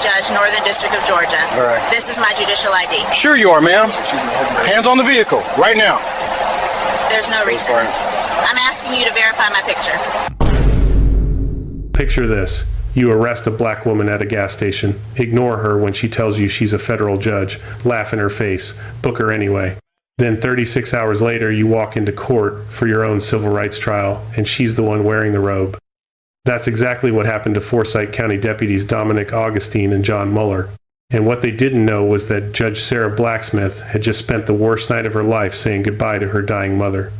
Judge, Northern District of Georgia. All right. This is my judicial ID. Sure you are, ma'am. Hands on the vehicle, right now. There's no reason. I'm asking you to verify my picture. Picture this. You arrest a black woman at a gas station. Ignore her when she tells you she's a federal judge. Laugh in her face. Book her anyway. Then 36 hours later, you walk into court for your own civil rights trial, and she's the one wearing the robe. That's exactly what happened to Forsyth County deputies Dominic Augustine and John Mueller. And what they didn't know was that Judge Sarah Blacksmith had just spent the worst night of her life saying goodbye to her dying mother.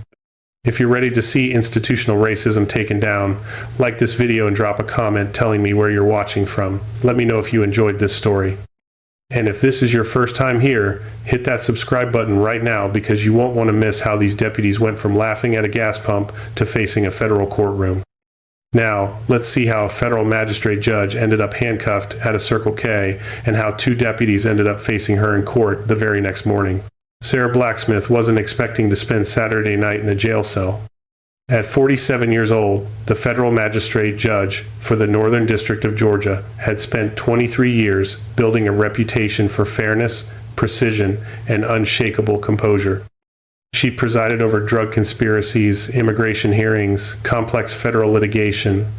If you're ready to see institutional racism taken down, like this video and drop a comment telling me where you're watching from. Let me know if you enjoyed this story. And if this is your first time here, hit that subscribe button right now because you won't want to miss how these deputies went from laughing at a gas pump to facing a federal courtroom. Now, let's see how a federal magistrate judge ended up handcuffed at a Circle K and how two deputies ended up facing her in court the very next morning. Sarah Blacksmith wasn't expecting to spend Saturday night in a jail cell. At 47 years old, the federal magistrate judge for the Northern District of Georgia had spent 23 years building a reputation for fairness, precision, and unshakable composure. She presided over drug conspiracies, immigration hearings, complex federal litigation.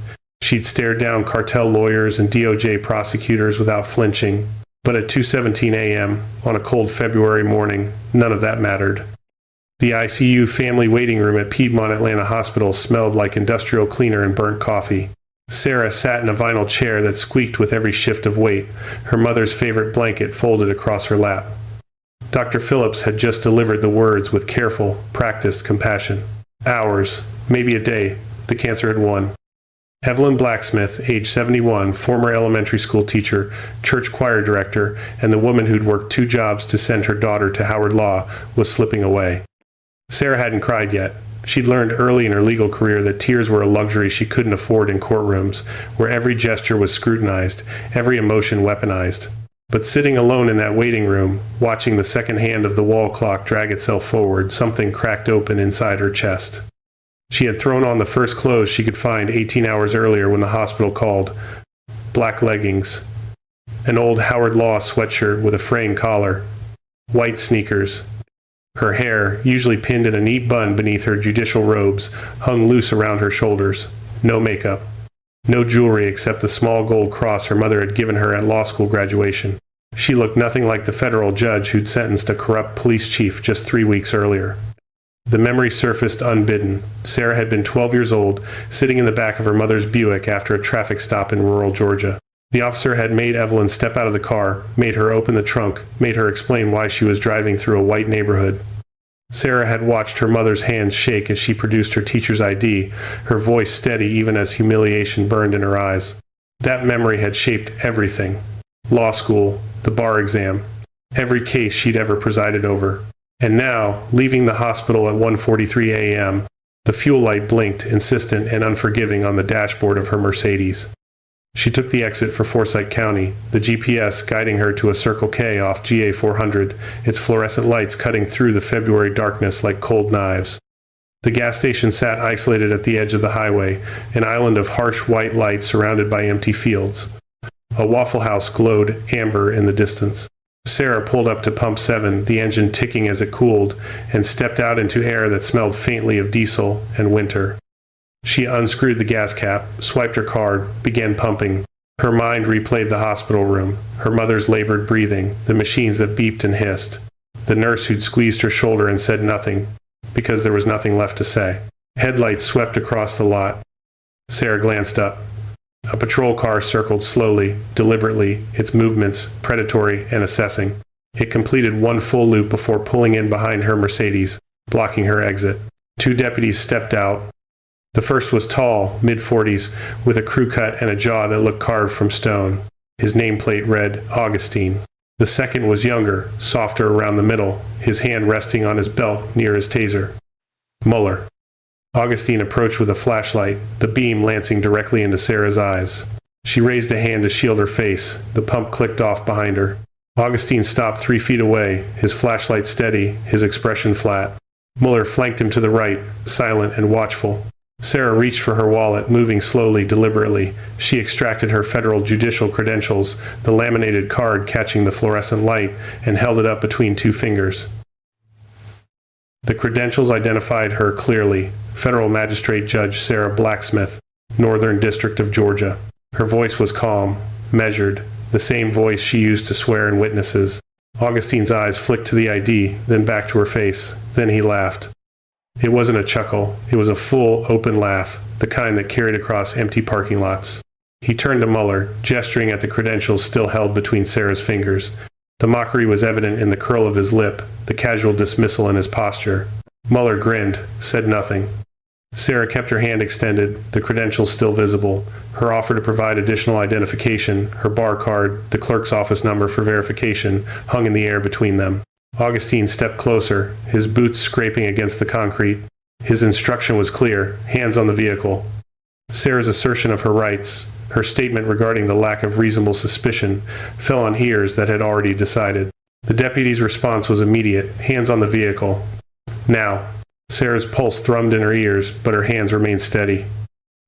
She'd stared down cartel lawyers and DOJ prosecutors without flinching. But at 2:17 a.m., on a cold February morning, none of that mattered. The ICU family waiting room at Piedmont Atlanta Hospital smelled like industrial cleaner and burnt coffee. Sarah sat in a vinyl chair that squeaked with every shift of weight, her mother's favorite blanket folded across her lap. Dr. Phillips had just delivered the words with careful, practiced compassion. Hours, maybe a day, the cancer had won. Evelyn Blacksmith, age 71, former elementary school teacher, church choir director, and the woman who'd worked 2 jobs to send her daughter to Howard Law, was slipping away. Sarah hadn't cried yet. She'd learned early in her legal career that tears were a luxury she couldn't afford in courtrooms, where every gesture was scrutinized, every emotion weaponized. But sitting alone in that waiting room, watching the second hand of the wall clock drag itself forward, something cracked open inside her chest. She had thrown on the first clothes she could find 18 hours earlier when the hospital called. Black leggings, an old Howard Law sweatshirt with a fraying collar, white sneakers. Her hair, usually pinned in a neat bun beneath her judicial robes, hung loose around her shoulders. No makeup. No jewelry except the small gold cross her mother had given her at law school graduation. She looked nothing like the federal judge who'd sentenced a corrupt police chief just 3 weeks earlier. The memory surfaced unbidden. Sarah had been 12 years old, sitting in the back of her mother's Buick after a traffic stop in rural Georgia. The officer had made Evelyn step out of the car, made her open the trunk, made her explain why she was driving through a white neighborhood. Sarah had watched her mother's hands shake as she produced her teacher's ID, her voice steady even as humiliation burned in her eyes. That memory had shaped everything. Law school, the bar exam, every case she'd ever presided over. And now, leaving the hospital at 1:43 a.m., the fuel light blinked, insistent and unforgiving on the dashboard of her Mercedes. She took the exit for Forsyth County, the GPS guiding her to a Circle K off GA 400, its fluorescent lights cutting through the February darkness like cold knives. The gas station sat isolated at the edge of the highway, an island of harsh white light surrounded by empty fields. A Waffle House glowed amber in the distance. Sarah pulled up to pump 7, the engine ticking as it cooled, and stepped out into air that smelled faintly of diesel and winter. She unscrewed the gas cap, swiped her card, began pumping. Her mind replayed the hospital room, her mother's labored breathing, the machines that beeped and hissed, the nurse who'd squeezed her shoulder and said nothing, because there was nothing left to say. Headlights swept across the lot. Sarah glanced up. A patrol car circled slowly, deliberately, its movements predatory and assessing. It completed one full loop before pulling in behind her Mercedes, blocking her exit. 2 deputies stepped out. The first was tall, mid-40s, with a crew cut and a jaw that looked carved from stone. His nameplate read Augustine. The second was younger, softer around the middle, his hand resting on his belt near his taser. Mueller. Augustine approached with a flashlight, the beam lancing directly into Sarah's eyes. She raised a hand to shield her face. The pump clicked off behind her. Augustine stopped 3 feet away, his flashlight steady, his expression flat. Mueller flanked him to the right, silent and watchful. Sarah reached for her wallet, moving slowly, deliberately. She extracted her federal judicial credentials, the laminated card catching the fluorescent light, and held it up between two fingers. The credentials identified her clearly. Federal Magistrate Judge Sarah Blacksmith, Northern District of Georgia. Her voice was calm, measured, the same voice she used to swear in witnesses. Augustine's eyes flicked to the ID, then back to her face. Then he laughed. It wasn't a chuckle. It was a full, open laugh, the kind that carried across empty parking lots. He turned to Mueller, gesturing at the credentials still held between Sarah's fingers. The mockery was evident in the curl of his lip, the casual dismissal in his posture. Mueller grinned, said nothing. Sarah kept her hand extended, the credentials still visible. Her offer to provide additional identification, her bar card, the clerk's office number for verification, hung in the air between them. Augustine stepped closer, his boots scraping against the concrete. His instruction was clear, hands on the vehicle. Sarah's assertion of her rights, her statement regarding the lack of reasonable suspicion, fell on ears that had already decided. The deputy's response was immediate, hands on the vehicle. Now. Sarah's pulse thrummed in her ears, but her hands remained steady.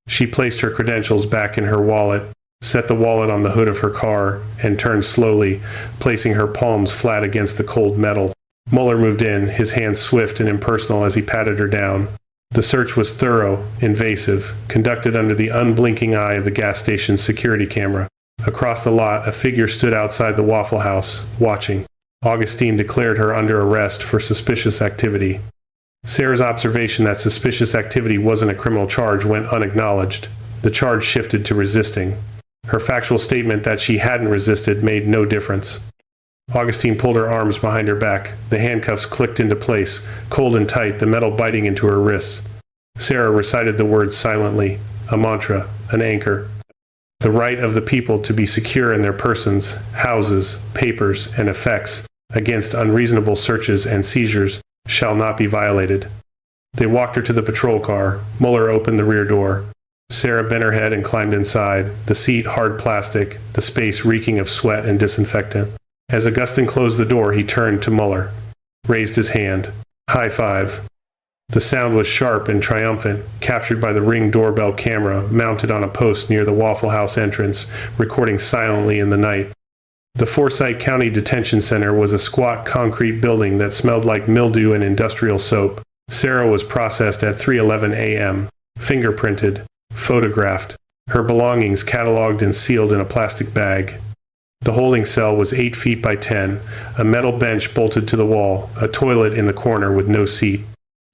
She placed her credentials back in her wallet, set the wallet on the hood of her car, and turned slowly, placing her palms flat against the cold metal. Mueller moved in, his hands swift and impersonal as he patted her down. The search was thorough, invasive, conducted under the unblinking eye of the gas station's security camera. Across the lot, a figure stood outside the Waffle House, watching. Augustine declared her under arrest for suspicious activity. Sarah's observation that suspicious activity wasn't a criminal charge went unacknowledged. The charge shifted to resisting. Her factual statement that she hadn't resisted made no difference. Augustine pulled her arms behind her back. The handcuffs clicked into place, cold and tight, the metal biting into her wrists. Sarah recited the words silently, a mantra, an anchor. The right of the people to be secure in their persons, houses, papers, and effects against unreasonable searches and seizures shall not be violated. They walked her to the patrol car. Mueller opened the rear door. Sarah bent her head and climbed inside, the seat hard plastic, the space reeking of sweat and disinfectant. As Augustine closed the door, he turned to Mueller, raised his hand. High five. The sound was sharp and triumphant, captured by the Ring doorbell camera mounted on a post near the Waffle House entrance, recording silently in the night. The Forsyth County Detention Center was a squat concrete building that smelled like mildew and industrial soap. Sarah was processed at 3:11 a.m., fingerprinted, photographed, her belongings cataloged and sealed in a plastic bag. The holding cell was 8 feet by 10, a metal bench bolted to the wall, a toilet in the corner with no seat.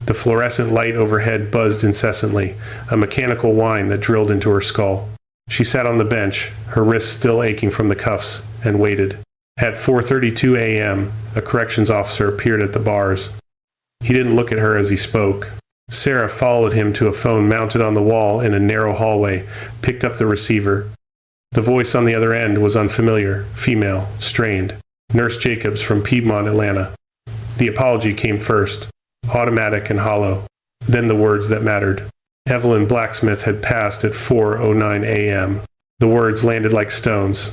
The fluorescent light overhead buzzed incessantly, a mechanical whine that drilled into her skull. She sat on the bench, her wrists still aching from the cuffs, and waited. At 4:32 a.m., a corrections officer appeared at the bars. He didn't look at her as he spoke. Sarah followed him to a phone mounted on the wall in a narrow hallway, picked up the receiver. The voice on the other end was unfamiliar, female, strained. Nurse Jacobs from Piedmont, Atlanta. The apology came first, automatic and hollow. Then the words that mattered. Evelyn Blacksmith had passed at 4:09 a.m. The words landed like stones.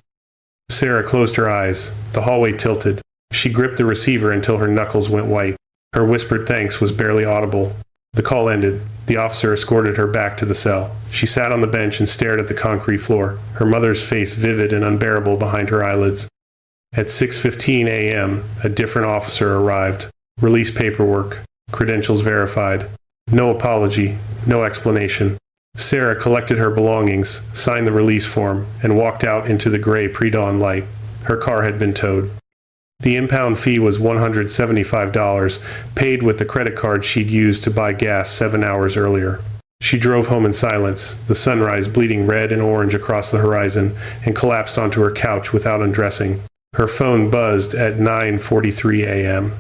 Sarah closed her eyes. The hallway tilted. She gripped the receiver until her knuckles went white. Her whispered thanks was barely audible. The call ended. The officer escorted her back to the cell. She sat on the bench and stared at the concrete floor, her mother's face vivid and unbearable behind her eyelids. At 6:15 a.m., a different officer arrived. Release paperwork. Credentials verified. No apology. No explanation. Sarah collected her belongings, signed the release form, and walked out into the gray pre-dawn light. Her car had been towed. The impound fee was $175, paid with the credit card she'd used to buy gas 7 hours earlier. She drove home in silence, the sunrise bleeding red and orange across the horizon, and collapsed onto her couch without undressing. Her phone buzzed at 9:43 a.m.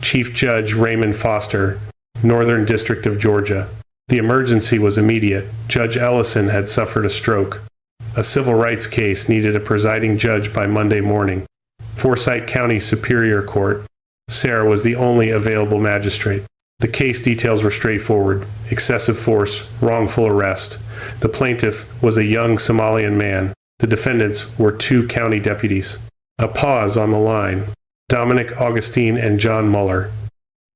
Chief Judge Raymond Foster, Northern District of Georgia. The emergency was immediate. Judge Ellison had suffered a stroke. A civil rights case needed a presiding judge by Monday morning. Forsyth County Superior Court. Sarah was the only available magistrate. The case details were straightforward. Excessive force, wrongful arrest. The plaintiff was a young Somalian man. The defendants were 2 county deputies. A pause on the line. Dominic Augustine and John Mueller.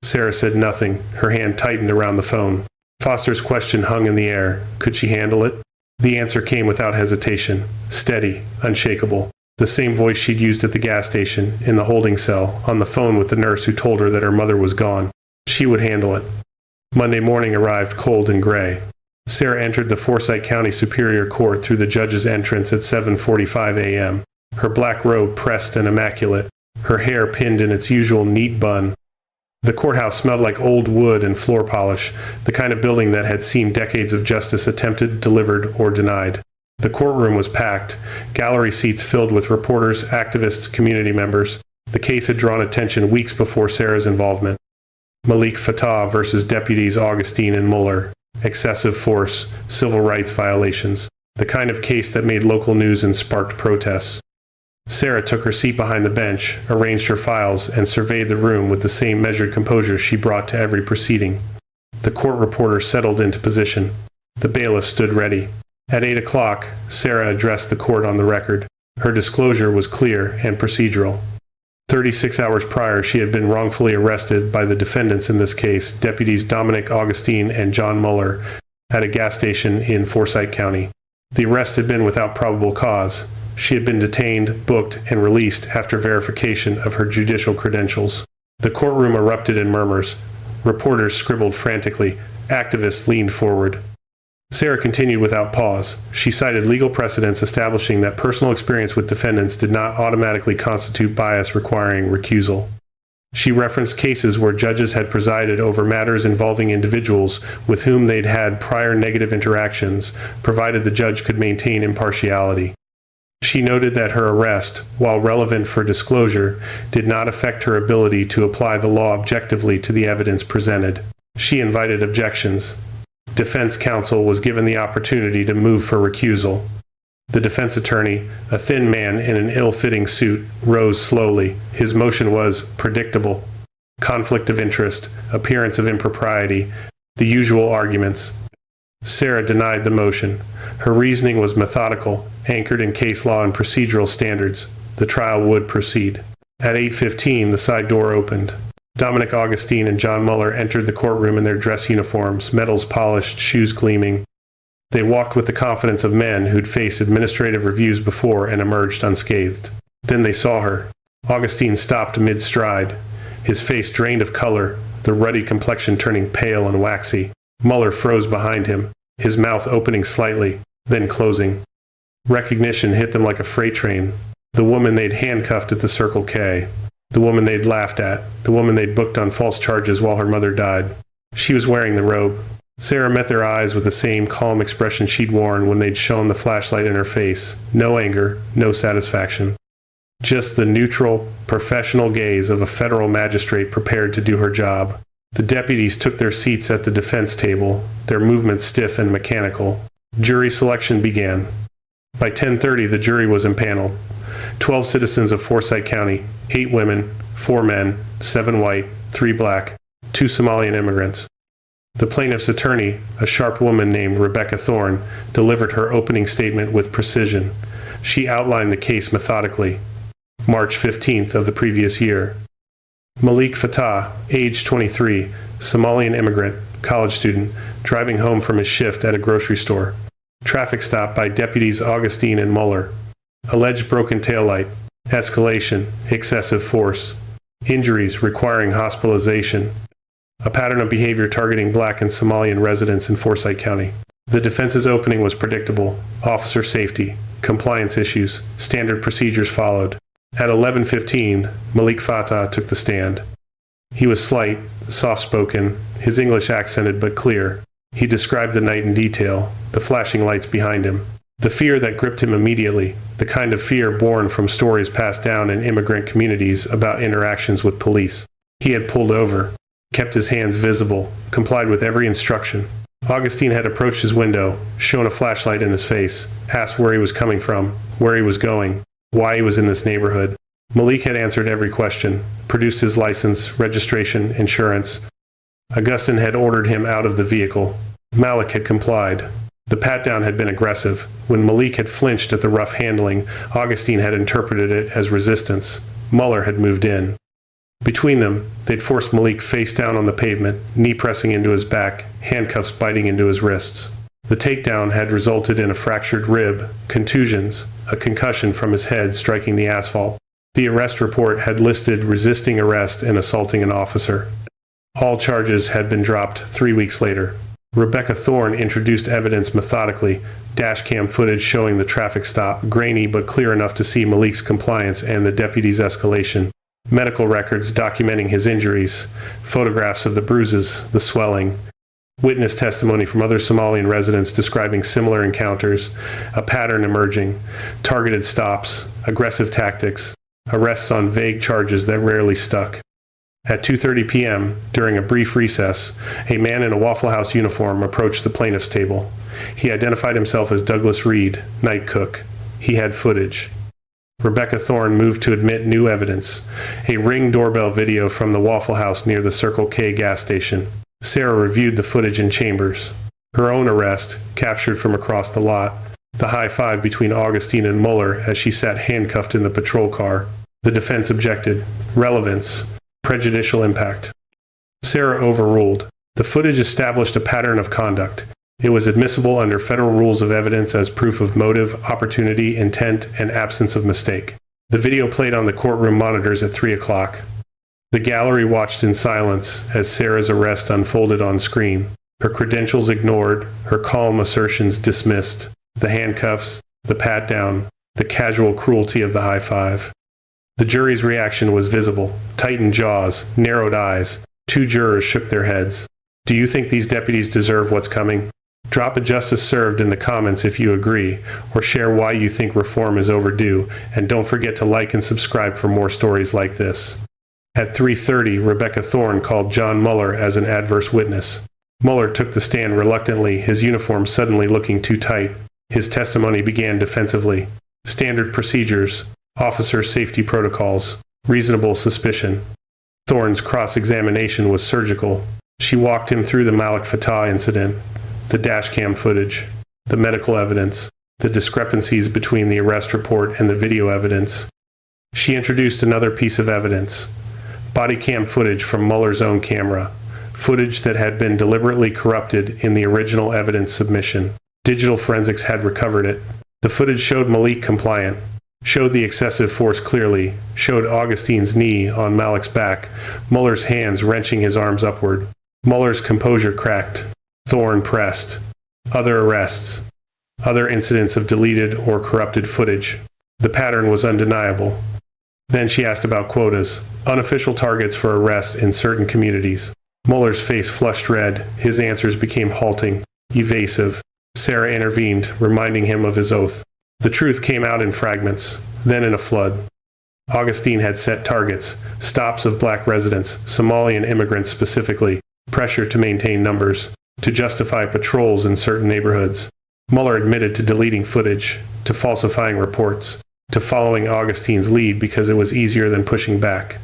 Sarah said nothing. Her hand tightened around the phone. Foster's question hung in the air. Could she handle it? The answer came without hesitation, steady, unshakable. The same voice she'd used at the gas station, in the holding cell, on the phone with the nurse who told her that her mother was gone. She would handle it. Monday morning arrived cold and gray. Sarah entered the Forsyth County Superior Court through the judge's entrance at 7:45 a.m., her black robe pressed and immaculate, her hair pinned in its usual neat bun. The courthouse smelled like old wood and floor polish, the kind of building that had seen decades of justice attempted, delivered, or denied. The courtroom was packed, gallery seats filled with reporters, activists, community members. The case had drawn attention weeks before Sarah's involvement. Malik Fatah versus Deputies Augustine and Mueller. Excessive force, civil rights violations. The kind of case that made local news and sparked protests. Sarah took her seat behind the bench, arranged her files, and surveyed the room with the same measured composure she brought to every proceeding. The court reporter settled into position. The bailiff stood ready. At 8 o'clock, Sarah addressed the court on the record. Her disclosure was clear and procedural. 36 hours prior, she had been wrongfully arrested by the defendants in this case, Deputies Dominic Augustine and John Mueller, at a gas station in Forsyth County. The arrest had been without probable cause. She had been detained, booked, and released after verification of her judicial credentials. The courtroom erupted in murmurs. Reporters scribbled frantically. Activists leaned forward. Sarah continued without pause. She cited legal precedents establishing that personal experience with defendants did not automatically constitute bias requiring recusal. She referenced cases where judges had presided over matters involving individuals with whom they'd had prior negative interactions, provided the judge could maintain impartiality. She noted that her arrest, while relevant for disclosure, did not affect her ability to apply the law objectively to the evidence presented. She invited objections. Defense counsel was given the opportunity to move for recusal. The defense attorney, a thin man in an ill-fitting suit, rose slowly. His motion was predictable. Conflict of interest, appearance of impropriety, the usual arguments. Sarah denied the motion. Her reasoning was methodical, anchored in case law and procedural standards. The trial would proceed. At 8:15, the side door opened. Dominic Augustine and John Mueller entered the courtroom in their dress uniforms, medals polished, shoes gleaming. They walked with the confidence of men who'd faced administrative reviews before and emerged unscathed. Then they saw her. Augustine stopped mid-stride, his face drained of color, the ruddy complexion turning pale and waxy. Mueller froze behind him, his mouth opening slightly, then closing. Recognition hit them like a freight train. The woman they'd handcuffed at the Circle K. The woman they'd laughed at. The woman they'd booked on false charges while her mother died. She was wearing the robe. Sarah met their eyes with the same calm expression she'd worn when they'd shone the flashlight in her face. No anger, no satisfaction. Just the neutral, professional gaze of a federal magistrate prepared to do her job. The deputies took their seats at the defense table, their movements stiff and mechanical. Jury selection began. By 10:30, the jury was impaneled. 12 citizens of Forsyth County, 8 women, 4 men, 7 white, 3 black, 2 Somalian immigrants. The plaintiff's attorney, a sharp woman named Rebecca Thorne, delivered her opening statement with precision. She outlined the case methodically. March 15th of the previous year. Malik Fatah, age 23, Somalian immigrant, college student, driving home from his shift at a grocery store. Traffic stop by Deputies Augustine and Mueller. Alleged broken taillight. Escalation, excessive force. Injuries requiring hospitalization. A pattern of behavior targeting black and Somalian residents in Forsyth County. The defense's opening was predictable. Officer safety, compliance issues, standard procedures followed. At 11:15, Malik Fatah took the stand. He was slight, soft-spoken, his English accented but clear. He described the night in detail, the flashing lights behind him. The fear that gripped him immediately, the kind of fear born from stories passed down in immigrant communities about interactions with police. He had pulled over, kept his hands visible, complied with every instruction. Augustine had approached his window, shone a flashlight in his face, asked where he was coming from, where he was going, why he was in this neighborhood. Malik had answered every question, produced his license, registration, insurance. Augustine had ordered him out of the vehicle. Malik had complied. The pat-down had been aggressive. When Malik had flinched at the rough handling, Augustine had interpreted it as resistance. Mueller had moved in. Between them, they'd forced Malik face down on the pavement, knee pressing into his back, handcuffs biting into his wrists. The takedown had resulted in a fractured rib, contusions, a concussion from his head striking the asphalt. The arrest report had listed resisting arrest and assaulting an officer. All charges had been dropped 3 weeks later. Rebecca Thorne introduced evidence methodically, dashcam footage showing the traffic stop, grainy but clear enough to see Malik's compliance and the deputy's escalation. Medical records documenting his injuries, photographs of the bruises, the swelling, witness testimony from other Somalian residents describing similar encounters, a pattern emerging, targeted stops, aggressive tactics, arrests on vague charges that rarely stuck. At 2:30 p.m., during a brief recess, a man in a Waffle House uniform approached the plaintiff's table. He identified himself as Douglas Reed, night cook. He had footage. Rebecca Thorne moved to admit new evidence, a Ring doorbell video from the Waffle House near the Circle K gas station. Sarah reviewed the footage in chambers. Her own arrest, captured from across the lot, the high five between Augustine and Mueller as she sat handcuffed in the patrol car. The defense objected. Relevance. Prejudicial impact. Sarah overruled. The footage established a pattern of conduct. It was admissible under federal rules of evidence as proof of motive, opportunity, intent, and absence of mistake. The video played on the courtroom monitors at 3 o'clock. The gallery watched in silence as Sarah's arrest unfolded on screen. Her credentials ignored, her calm assertions dismissed, the handcuffs, the pat-down, the casual cruelty of the high five. The jury's reaction was visible. Tightened jaws, narrowed eyes. 2 jurors shook their heads. Do you think these deputies deserve what's coming? Drop a justice served in the comments if you agree, or share why you think reform is overdue, and don't forget to like and subscribe for more stories like this. At 3:30, Rebecca Thorne called John Mueller as an adverse witness. Mueller took the stand reluctantly, his uniform suddenly looking too tight. His testimony began defensively. Standard procedures, officer safety protocols, reasonable suspicion. Thorne's cross-examination was surgical. She walked him through the Malik Fatah incident, the dashcam footage, the medical evidence, the discrepancies between the arrest report and the video evidence. She introduced another piece of evidence, body cam footage from Mueller's own camera, footage that had been deliberately corrupted in the original evidence submission. Digital forensics had recovered it. The footage showed Malik compliant, showed the excessive force clearly, showed Augustine's knee on Malik's back, Mueller's hands wrenching his arms upward. Mueller's composure cracked. Thorne pressed. Other arrests. Other incidents of deleted or corrupted footage. The pattern was undeniable. Then she asked about quotas, unofficial targets for arrests in certain communities. Mueller's face flushed red. His answers became halting, evasive. Sarah intervened, reminding him of his oath. The truth came out in fragments, then in a flood. Augustine had set targets, stops of black residents, Somalian immigrants specifically, pressure to maintain numbers, to justify patrols in certain neighborhoods. Mueller admitted to deleting footage, to falsifying reports, to following Augustine's lead because it was easier than pushing back.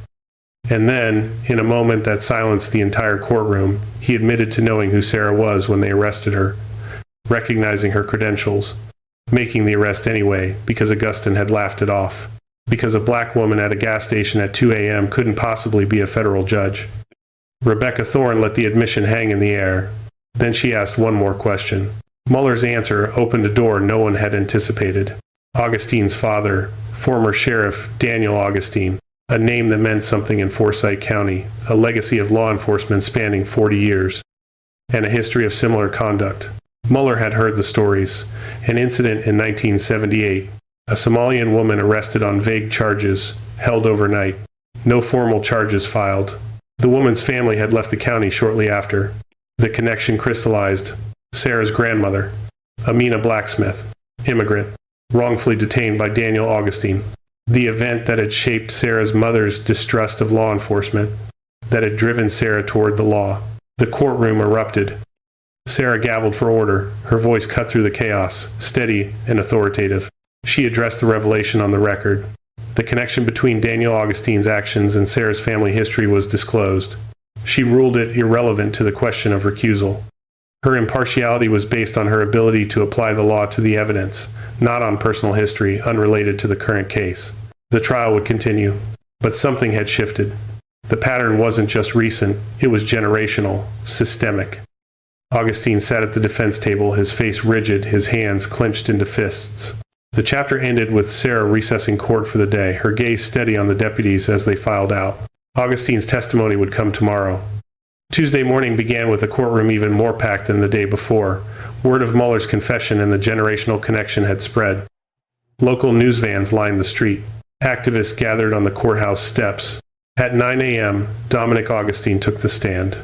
And then, in a moment that silenced the entire courtroom, he admitted to knowing who Sarah was when they arrested her, recognizing her credentials, making the arrest anyway because Augustine had laughed it off, because a black woman at a gas station at 2 a.m. couldn't possibly be a federal judge. Rebecca Thorne let the admission hang in the air. Then she asked one more question. Mueller's answer opened a door no one had anticipated. Augustine's father, former Sheriff Daniel Augustine, a name that meant something in Forsyth County, a legacy of law enforcement spanning 40 years, and a history of similar conduct. Mueller had heard the stories. An incident in 1978, a Somalian woman arrested on vague charges, held overnight. No formal charges filed. The woman's family had left the county shortly after. The connection crystallized. Sarah's grandmother, Amina Blacksmith, immigrant, wrongfully detained by Daniel Augustine. The event that had shaped Sarah's mother's distrust of law enforcement, that had driven Sarah toward the law. The courtroom erupted. Sarah gavelled for order, her voice cut through the chaos, steady and authoritative. She addressed the revelation on the record. The connection between Daniel Augustine's actions and Sarah's family history was disclosed. She ruled it irrelevant to the question of recusal. Her impartiality was based on her ability to apply the law to the evidence, not on personal history unrelated to the current case. The trial would continue, but something had shifted. The pattern wasn't just recent, it was generational, systemic. Augustine sat at the defense table, his face rigid, his hands clenched into fists. The chapter ended with Sarah recessing court for the day, her gaze steady on the deputies as they filed out. Augustine's testimony would come tomorrow. Tuesday morning began with a courtroom even more packed than the day before. Word of Mueller's confession and the generational connection had spread. Local news vans lined the street. Activists gathered on the courthouse steps. At 9 a.m., Dominic Augustine took the stand.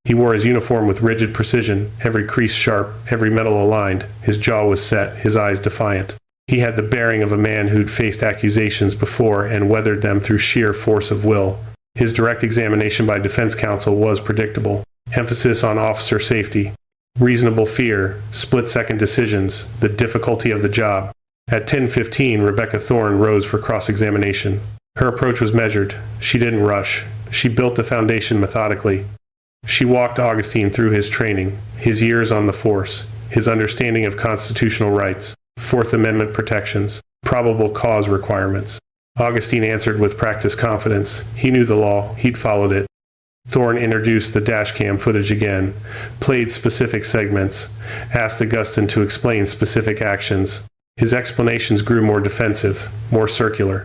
He wore his uniform with rigid precision, every crease sharp, every metal aligned. His jaw was set, his eyes defiant. He had the bearing of a man who'd faced accusations before and weathered them through sheer force of will. His direct examination by defense counsel was predictable. Emphasis on officer safety, reasonable fear, split-second decisions, the difficulty of the job. At 10:15, Rebecca Thorne rose for cross-examination. Her approach was measured. She didn't rush. She built the foundation methodically. She walked Augustine through his training, his years on the force, his understanding of constitutional rights, Fourth Amendment protections, probable cause requirements. Augustine answered with practiced confidence. He knew the law. He'd followed it. Thorne introduced the dashcam footage again, played specific segments, asked Augustine to explain specific actions. His explanations grew more defensive, more circular.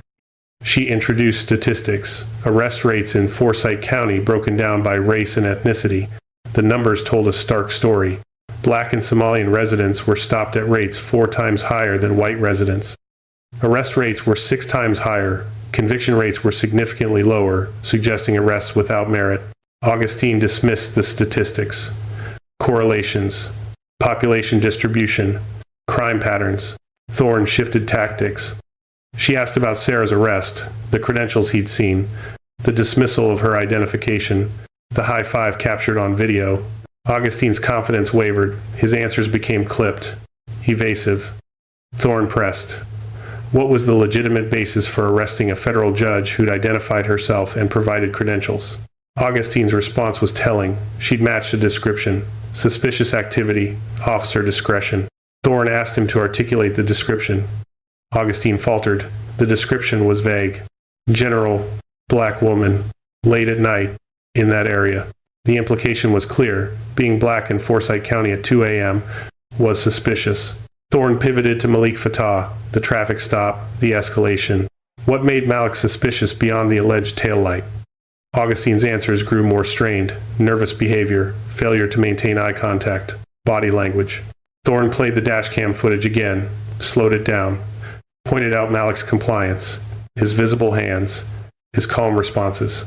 She introduced statistics, arrest rates in Forsyth County broken down by race and ethnicity. The numbers told a stark story. Black and Somalian residents were stopped at rates 4 times higher than white residents. Arrest rates were 6 times higher. Conviction rates were significantly lower, suggesting arrests without merit. Augustine dismissed the statistics. Correlations, population distribution, crime patterns. Thorne shifted tactics. She asked about Sarah's arrest, the credentials he'd seen, the dismissal of her identification, the high five captured on video. Augustine's confidence wavered. His answers became clipped, evasive. Thorne pressed. What was the legitimate basis for arresting a federal judge who'd identified herself and provided credentials? Augustine's response was telling. She'd matched the description. Suspicious activity, officer discretion. Thorne asked him to articulate the description. Augustine faltered. The description was vague. General, black woman, late at night, in that area. The implication was clear. Being black in Forsyth County at 2 a.m. was suspicious. Thorne pivoted to Malik Fatah, the traffic stop, the escalation. What made Malik suspicious beyond the alleged taillight? Augustine's answers grew more strained. Nervous behavior, failure to maintain eye contact, body language. Thorne played the dashcam footage again, slowed it down, pointed out Malik's compliance, his visible hands, his calm responses.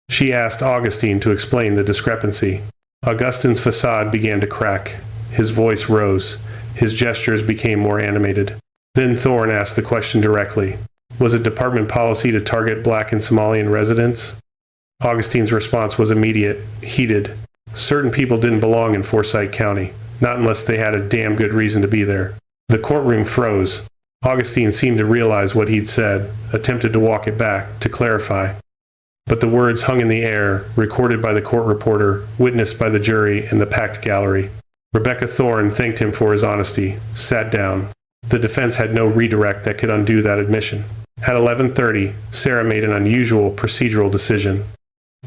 She asked Augustine to explain the discrepancy. Augustine's facade began to crack. His voice rose. His gestures became more animated. Then Thorne asked the question directly. Was it department policy to target black and Somalian residents? Augustine's response was immediate, heated. Certain people didn't belong in Forsyth County, not unless they had a damn good reason to be there. The courtroom froze. Augustine seemed to realize what he'd said, attempted to walk it back, to clarify. But the words hung in the air, recorded by the court reporter, witnessed by the jury and the packed gallery. Rebecca Thorne thanked him for his honesty, sat down. The defense had no redirect that could undo that admission. At 11:30, Sarah made an unusual procedural decision.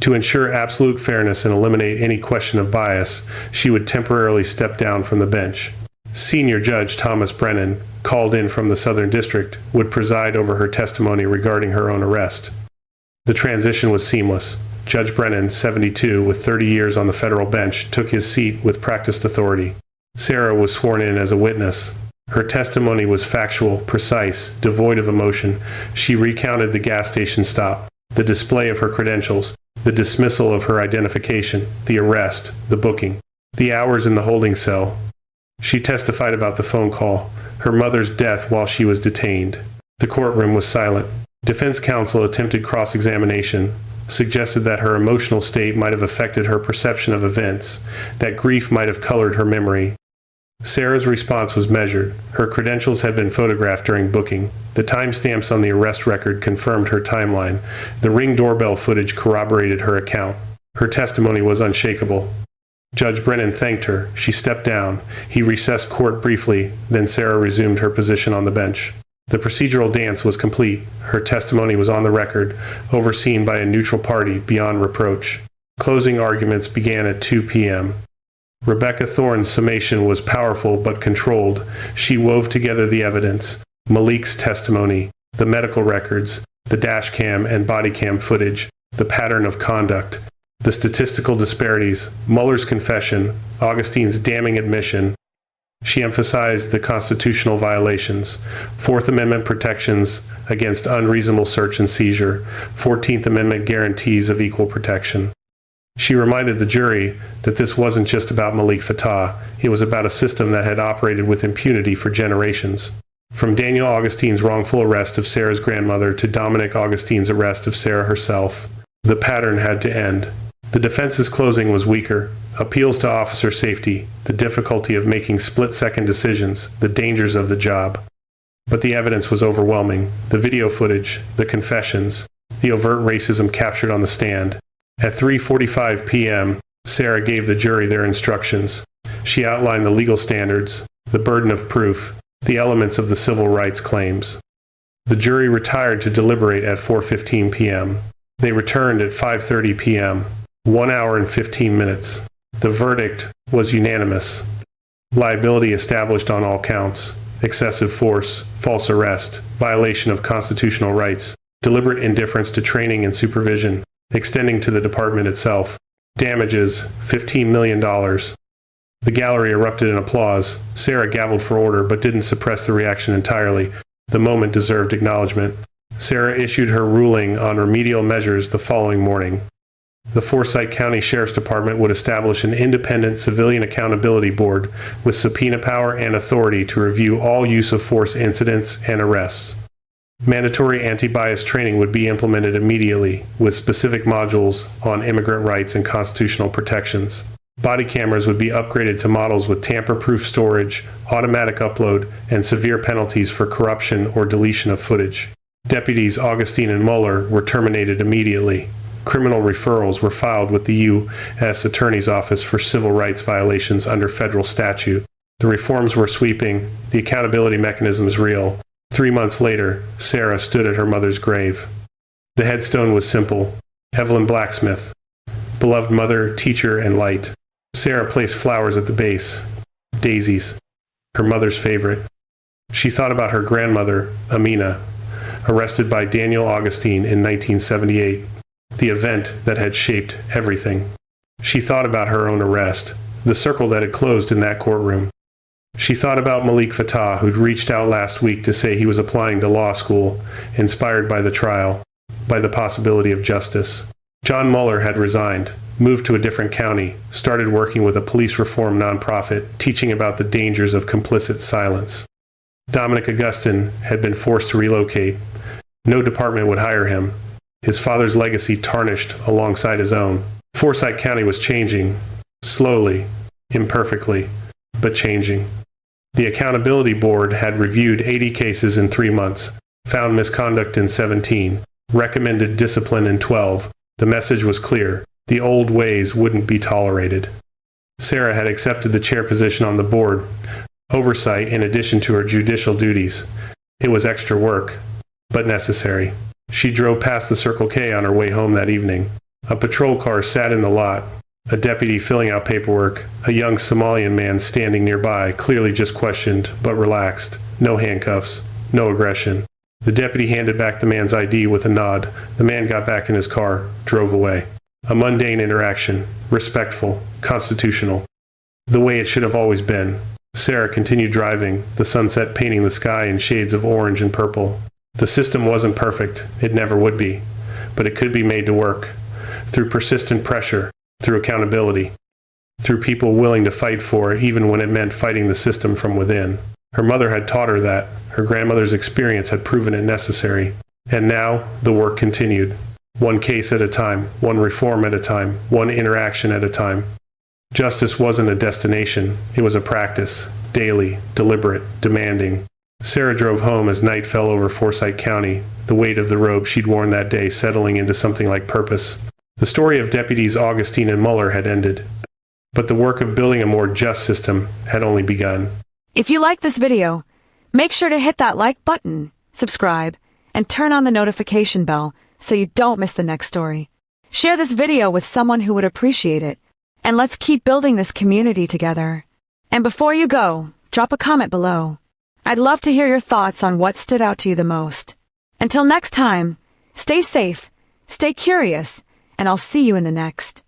To ensure absolute fairness and eliminate any question of bias, she would temporarily step down from the bench. Senior Judge Thomas Brennan, called in from the Southern District, would preside over her testimony regarding her own arrest. The transition was seamless. Judge Brennan, 72, with 30 years on the federal bench, took his seat with practiced authority. Sarah was sworn in as a witness. Her testimony was factual, precise, devoid of emotion. She recounted the gas station stop, the display of her credentials, the dismissal of her identification, the arrest, the booking, the hours in the holding cell. She testified about the phone call, her mother's death while she was detained. The courtroom was silent. Defense counsel attempted cross-examination, suggested that her emotional state might have affected her perception of events, that grief might have colored her memory. Sarah's response was measured. Her credentials had been photographed during booking. The timestamps on the arrest record confirmed her timeline. The Ring doorbell footage corroborated her account. Her testimony was unshakable. Judge Brennan thanked her. She stepped down. He recessed court briefly, then Sarah resumed her position on the bench. The procedural dance was complete. Her testimony was on the record, overseen by a neutral party beyond reproach. Closing arguments began at 2 p.m. Rebecca Thorne's summation was powerful but controlled. She wove together the evidence, Malik's testimony, the medical records, the dash cam and body cam footage, the pattern of conduct, the statistical disparities, Mueller's confession, Augustine's damning admission. She emphasized the constitutional violations, Fourth Amendment protections against unreasonable search and seizure, 14th Amendment guarantees of equal protection. She reminded the jury that this wasn't just about Malik Fattah, it was about a system that had operated with impunity for generations. From Daniel Augustine's wrongful arrest of Sarah's grandmother to Dominic Augustine's arrest of Sarah herself, the pattern had to end. The defense's closing was weaker. Appeals to officer safety, the difficulty of making split-second decisions, the dangers of the job. But the evidence was overwhelming. The video footage, the confessions, the overt racism captured on the stand. At 3:45 p.m., Sarah gave the jury their instructions. She outlined the legal standards, the burden of proof, the elements of the civil rights claims. The jury retired to deliberate at 4:15 p.m. They returned at 5:30 p.m., 1 hour and 15 minutes. The verdict was unanimous. Liability established on all counts. Excessive force, false arrest, violation of constitutional rights, deliberate indifference to training and supervision, extending to the department itself. Damages, $15 million. The gallery erupted in applause. Sarah gavelled for order but didn't suppress the reaction entirely. The moment deserved acknowledgement. Sarah issued her ruling on remedial measures the following morning. The Forsyth County Sheriff's Department would establish an independent civilian accountability board with subpoena power and authority to review all use of force incidents and arrests. Mandatory anti-bias training would be implemented immediately, with specific modules on immigrant rights and constitutional protections. Body cameras would be upgraded to models with tamper-proof storage, automatic upload, and severe penalties for corruption or deletion of footage. Deputies Augustine and Mueller were terminated immediately. Criminal referrals were filed with the U.S. Attorney's Office for civil rights violations under federal statute. The reforms were sweeping. The accountability mechanism is real. 3 months later, Sarah stood at her mother's grave. The headstone was simple. Evelyn Blacksmith, beloved mother, teacher, and light. Sarah placed flowers at the base. Daisies, her mother's favorite. She thought about her grandmother, Amina, arrested by Daniel Augustine in 1978. The event that had shaped everything. She thought about her own arrest, the circle that had closed in that courtroom. She thought about Malik Fattah, who'd reached out last week to say he was applying to law school, inspired by the trial, by the possibility of justice. John Mueller had resigned, moved to a different county, started working with a police reform nonprofit, teaching about the dangers of complicit silence. Dominic Augustine had been forced to relocate. No department would hire him. His father's legacy tarnished alongside his own. Forsyth County was changing, slowly, imperfectly, but changing. The Accountability Board had reviewed 80 cases in 3 months, found misconduct in 17, recommended discipline in 12. The message was clear. The old ways wouldn't be tolerated. Sarah had accepted the chair position on the board, oversight in addition to her judicial duties. It was extra work, but necessary. She drove past the Circle K on her way home that evening. A patrol car sat in the lot, a deputy filling out paperwork, a young Somalian man standing nearby, clearly just questioned, but relaxed. No handcuffs, no aggression. The deputy handed back the man's ID with a nod. The man got back in his car, drove away. A mundane interaction, respectful, constitutional. The way it should have always been. Sarah continued driving, the sunset painting the sky in shades of orange and purple. The system wasn't perfect, it never would be, but it could be made to work. Through persistent pressure, through accountability, through people willing to fight for it even when it meant fighting the system from within. Her mother had taught her that. Her grandmother's experience had proven it necessary. And now, the work continued. One case at a time, one reform at a time, one interaction at a time. Justice wasn't a destination, it was a practice, daily, deliberate, demanding. Sarah drove home as night fell over Forsyth County, the weight of the robe she'd worn that day settling into something like purpose. The story of Deputies Augustine and Mueller had ended, but the work of building a more just system had only begun. If you like this video, make sure to hit that like button subscribe, and turn on the notification bell so you don't miss the next story. Share this video with someone who would appreciate it, and let's keep building this community together. And before you go, drop a comment below. I'd love to hear your thoughts on what stood out to you the most. Until next time, stay safe, stay curious, and I'll see you in the next.